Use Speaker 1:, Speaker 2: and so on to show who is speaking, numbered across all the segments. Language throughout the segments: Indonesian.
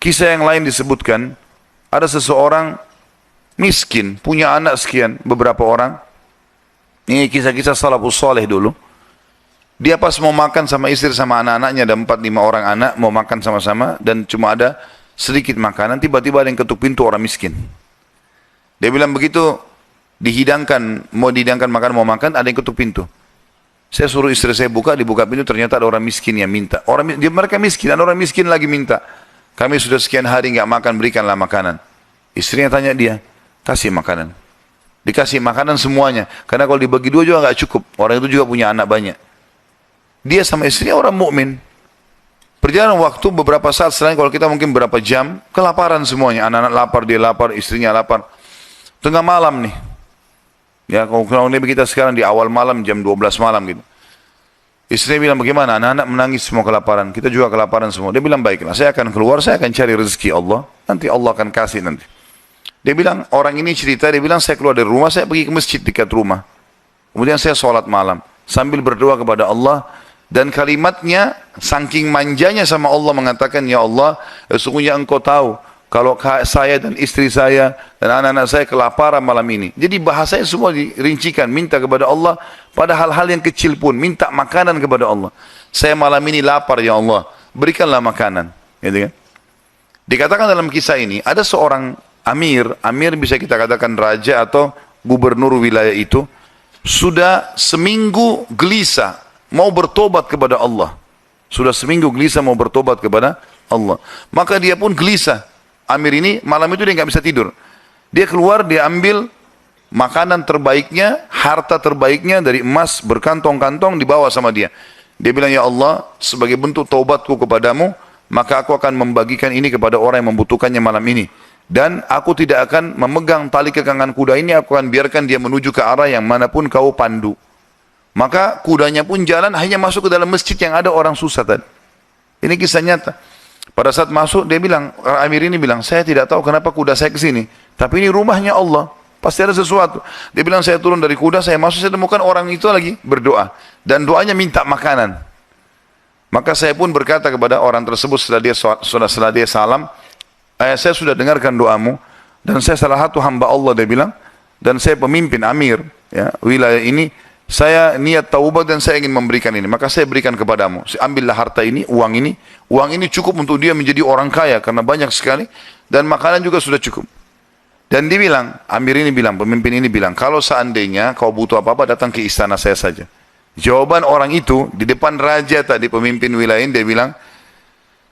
Speaker 1: Kisah yang lain disebutkan, ada seseorang miskin, punya anak sekian, beberapa orang. Ini kisah-kisah salafus saleh dulu. Dia pas mau makan sama istri sama anak-anaknya, ada 4-5 orang anak, mau makan sama-sama, dan cuma ada sedikit makanan, tiba-tiba ada yang ketuk pintu, orang miskin. Dia bilang begitu, mau dihidangkan makan, mau makan, ada yang ketuk pintu. Saya suruh istri saya buka, dibuka pintu, ternyata ada orang miskin yang minta. Mereka miskin, ada orang miskin lagi minta. Kami sudah sekian hari nggak makan, berikanlah makanan. Istrinya tanya dia, kasih makanan. Dikasih makanan semuanya, karena kalau dibagi dua juga nggak cukup. Orang itu juga punya anak banyak. Dia sama istrinya orang mukmin. Perjalanan waktu beberapa saat selain kalau kita mungkin berapa jam, kelaparan semuanya. Anak-anak lapar, dia lapar, istrinya lapar. Tengah malam nih. Ya, kalau kita sekarang di awal malam, jam 12 malam gitu. Istrinya bilang, bagaimana? Anak-anak menangis semua kelaparan. Kita juga kelaparan semua. Dia bilang, baiklah, saya akan keluar, saya akan cari rezeki Allah. Nanti Allah akan kasih nanti. Dia bilang, orang ini cerita, dia bilang, saya keluar dari rumah, saya pergi ke masjid dekat rumah. Kemudian saya sholat malam. Sambil berdoa kepada Allah. Dan kalimatnya, saking manjanya sama Allah mengatakan, ya Allah, sesungguhnya engkau tahu, kalau saya dan istri saya dan anak-anak saya kelaparan malam ini. Jadi bahasanya semua dirincikan, minta kepada Allah pada hal-hal yang kecil pun, minta makanan kepada Allah. Saya malam ini lapar ya Allah, berikanlah makanan. Gitu kan? Dikatakan dalam kisah ini, ada seorang amir bisa kita katakan raja atau gubernur wilayah itu, sudah seminggu gelisah, mau bertobat kepada Allah. Sudah seminggu gelisah mau bertobat kepada Allah. Maka dia pun gelisah. Amir ini malam itu dia nggak bisa tidur. Dia keluar, dia ambil makanan terbaiknya, harta terbaiknya dari emas berkantong-kantong dibawa sama dia. Dia bilang, ya Allah, sebagai bentuk taubatku kepadamu, maka aku akan membagikan ini kepada orang yang membutuhkannya malam ini. Dan aku tidak akan memegang tali kekangan kuda ini, aku akan biarkan dia menuju ke arah yang manapun kau pandu. Maka kudanya pun jalan, hanya masuk ke dalam masjid yang ada orang susah tadi. Ini kisah nyata. Pada saat masuk, dia bilang, Amir ini bilang, saya tidak tahu kenapa kuda saya ke sini. Tapi ini rumahnya Allah. Pasti ada sesuatu. Dia bilang, saya turun dari kuda, saya masuk, saya temukan orang itu lagi berdoa. Dan doanya minta makanan. Maka saya pun berkata kepada orang tersebut setelah dia salam, saya sudah dengarkan doamu. Dan saya salah satu hamba Allah, dia bilang. Dan saya pemimpin Amir, ya, wilayah ini. Saya niat taubat dan saya ingin memberikan ini. Maka saya berikan kepadamu. Ambillah harta ini, uang ini. Uang ini cukup untuk dia menjadi orang kaya. Karena banyak sekali. Dan makanan juga sudah cukup. Dan dia bilang, Amir ini bilang, pemimpin ini bilang, kalau seandainya kau butuh apa-apa, datang ke istana saya saja. Jawaban orang itu, di depan raja tadi, pemimpin wilayah ini, dia bilang,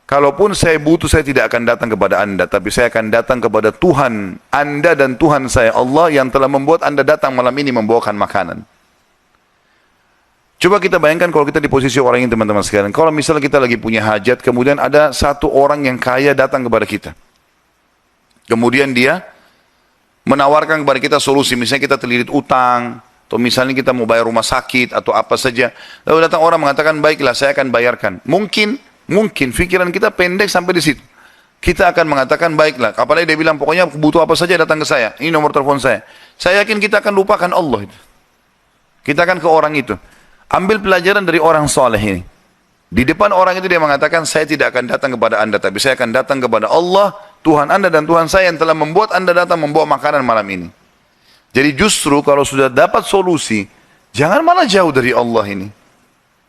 Speaker 1: kalaupun saya butuh, saya tidak akan datang kepada anda. Tapi saya akan datang kepada Tuhan anda dan Tuhan saya, Allah, yang telah membuat anda datang malam ini membawakan makanan. Coba kita bayangkan kalau kita di posisi orang ini, teman-teman sekalian. Kalau misalnya kita lagi punya hajat, kemudian ada satu orang yang kaya datang kepada kita. Kemudian dia menawarkan kepada kita solusi. Misalnya kita terlilit utang, atau misalnya kita mau bayar rumah sakit, atau apa saja. Lalu datang orang mengatakan, baiklah saya akan bayarkan. Mungkin pikiran kita pendek sampai di situ. Kita akan mengatakan, baiklah. Apalagi dia bilang, pokoknya butuh apa saja datang ke saya. Ini nomor telepon saya. Saya yakin kita akan lupakan Allah itu. Kita akan ke orang itu. Ambil pelajaran dari orang soleh ini. Di depan orang itu dia mengatakan, saya tidak akan datang kepada anda, tapi saya akan datang kepada Allah, Tuhan anda dan Tuhan saya yang telah membuat anda datang membawa makanan malam ini. Jadi justru kalau sudah dapat solusi, jangan malah jauh dari Allah ini.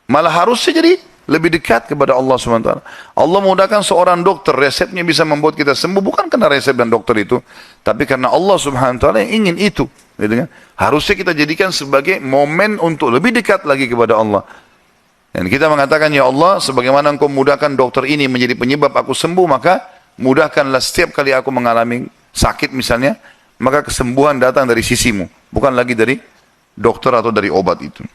Speaker 1: Malah harusnya jadi lebih dekat kepada Allah SWT. Allah mudahkan seorang dokter, resepnya bisa membuat kita sembuh, bukan karena resep dan dokter itu, tapi karena Allah SWT yang ingin itu. Gitu kan? Harusnya kita jadikan sebagai momen untuk lebih dekat lagi kepada Allah. Dan kita mengatakan, ya Allah, sebagaimana engkau mudahkan dokter ini menjadi penyebab aku sembuh, maka mudahkanlah setiap kali aku mengalami sakit misalnya, maka kesembuhan datang dari sisimu, bukan lagi dari dokter atau dari obat itu.